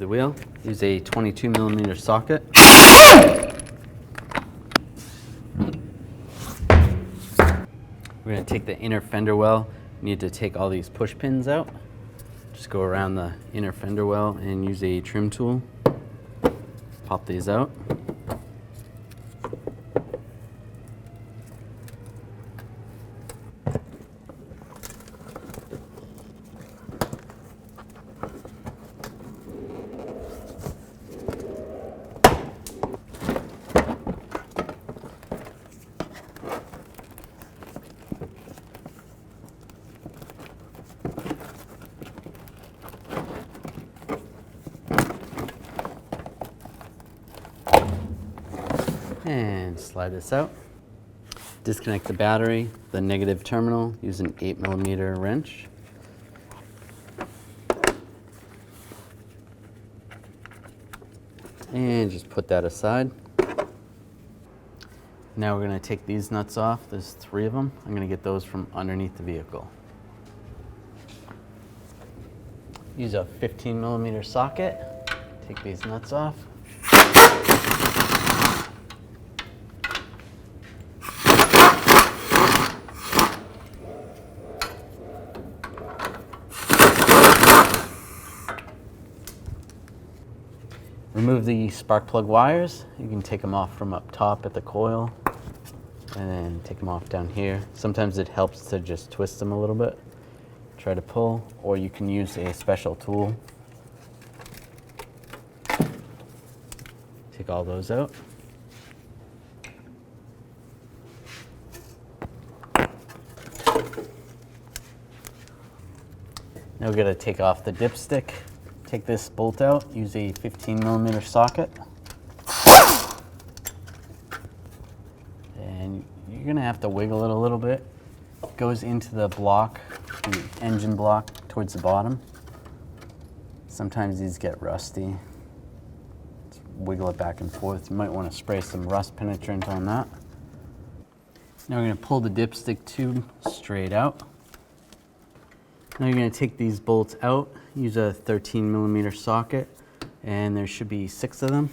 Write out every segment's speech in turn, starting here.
the wheel. Use a 22mm socket. We're going to take the inner fender well. You need to take all these push pins out. Just go around the inner fender well and use a trim tool. Pop these out. And slide this out. Disconnect the battery, the negative terminal, use an 8mm wrench. And just put that aside. Now we're going to take these nuts off. There's 3 of them. I'm going to get those from underneath the vehicle. Use a 15mm socket. Take these nuts off. Remove the spark plug wires. You can take them off from up top at the coil and then take them off down here. Sometimes it helps to just twist them a little bit. Try to pull, or you can use a special tool. Take all those out. Now we're going to take off the dipstick. Take this bolt out, use a 15mm socket. And you're going to have to wiggle it a little bit. It goes into the block, the engine block towards the bottom. Sometimes these get rusty. Just wiggle it back and forth. You might want to spray some rust penetrant on that. Now we're going to pull the dipstick tube straight out. Now you're going to take these bolts out, use a 13mm socket, and there should be 6 of them.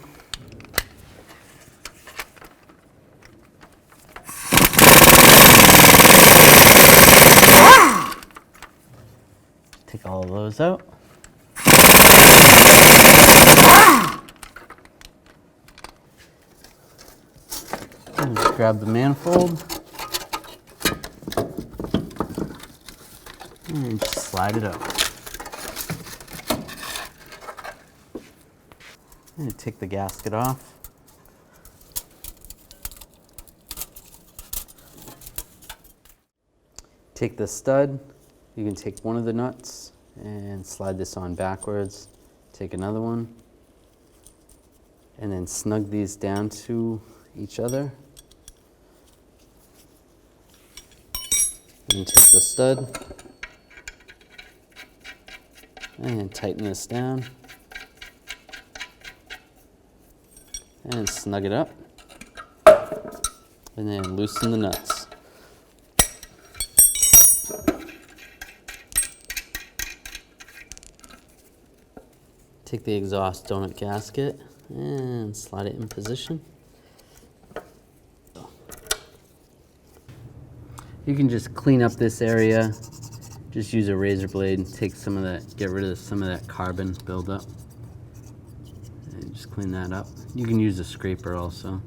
Take all of those out. And just grab the manifold. And just slide it out. And take the gasket off. Take the stud. You can take one of the nuts and slide this on backwards. Take another one. And then snug these down to each other. And take the stud. And tighten this down. And snug it up. And then loosen the nuts. Take the exhaust donut gasket and slide it in position. You can just clean up this area. Just use a razor blade, take some of that, get rid of some of that carbon buildup. And just clean that up. You can use a scraper also.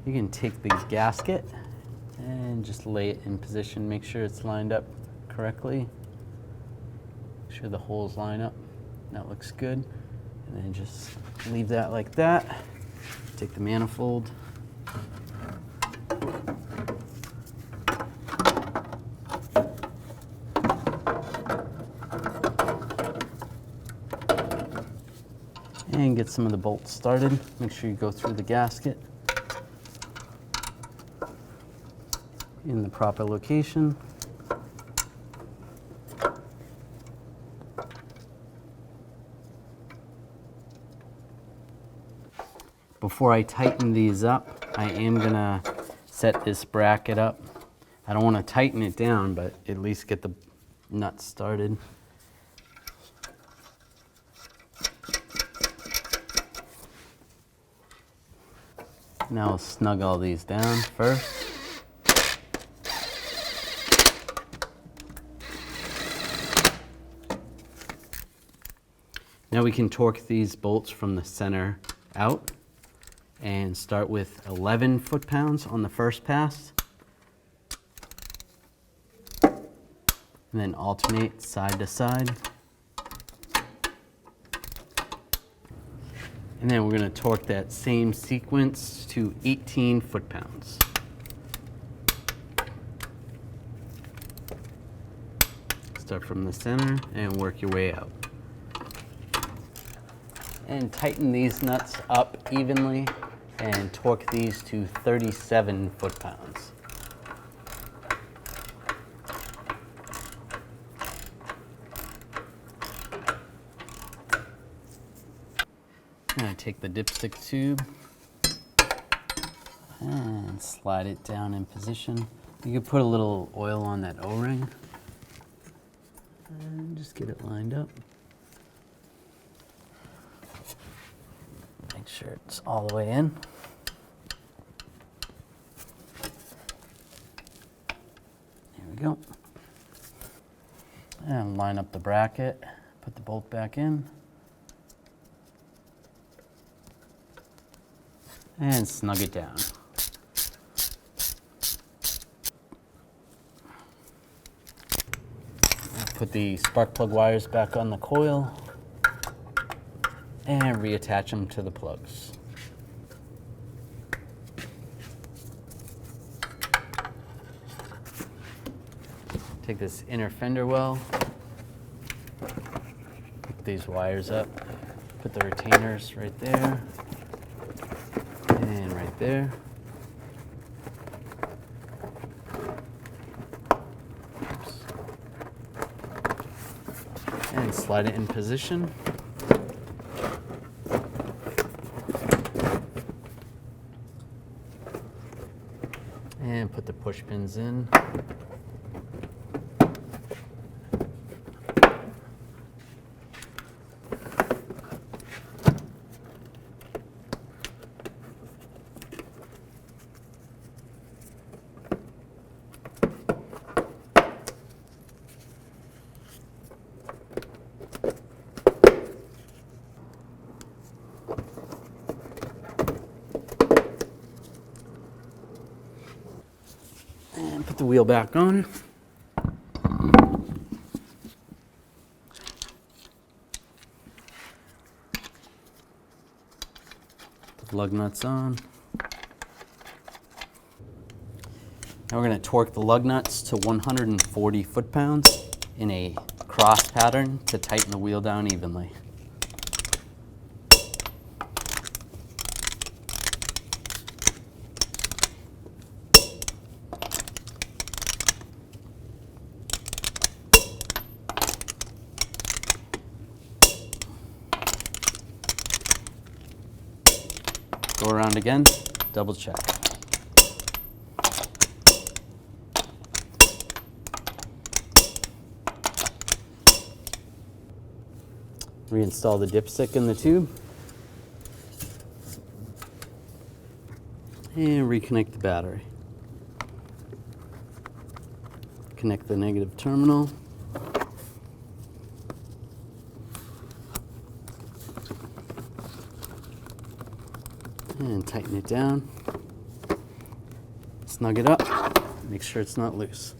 You can take the gasket and just lay it in position. Make sure it's lined up correctly. Make sure the holes line up. That looks good. And then just leave that like that. Take the manifold. And get some of the bolts started. Make sure you go through the gasket in the proper location. Before I tighten these up, I am gonna set this bracket up. I don't want to tighten it down, but at least get the nuts started. Now we'll snug all these down first. Now we can torque these bolts from the center out and start with 11 foot-pounds on the first pass. And then alternate side to side. And then we're going to torque that same sequence to 18 foot-pounds. Start from the center and work your way out. And tighten these nuts up evenly and torque these to 37 foot-pounds. I'm going to take the dipstick tube and slide it down in position. You could put a little oil on that O-ring and just get it lined up. Make sure it's all the way in. There we go. And line up the bracket, put the bolt back in. And snug it down. Put the spark plug wires back on the coil and reattach them to the plugs. Take this inner fender well, pick these wires up, put the retainers right there and right there. Oops. And slide it in position. And put the push pins in. And put the wheel back on. Put the lug nuts on. Now we're going to torque the lug nuts to 140 foot-pounds in a cross pattern to tighten the wheel down evenly. Go around again, double check. Reinstall the dipstick in the tube. And reconnect the battery. Connect the negative terminal. And tighten it down. Snug it up. Make sure it's not loose.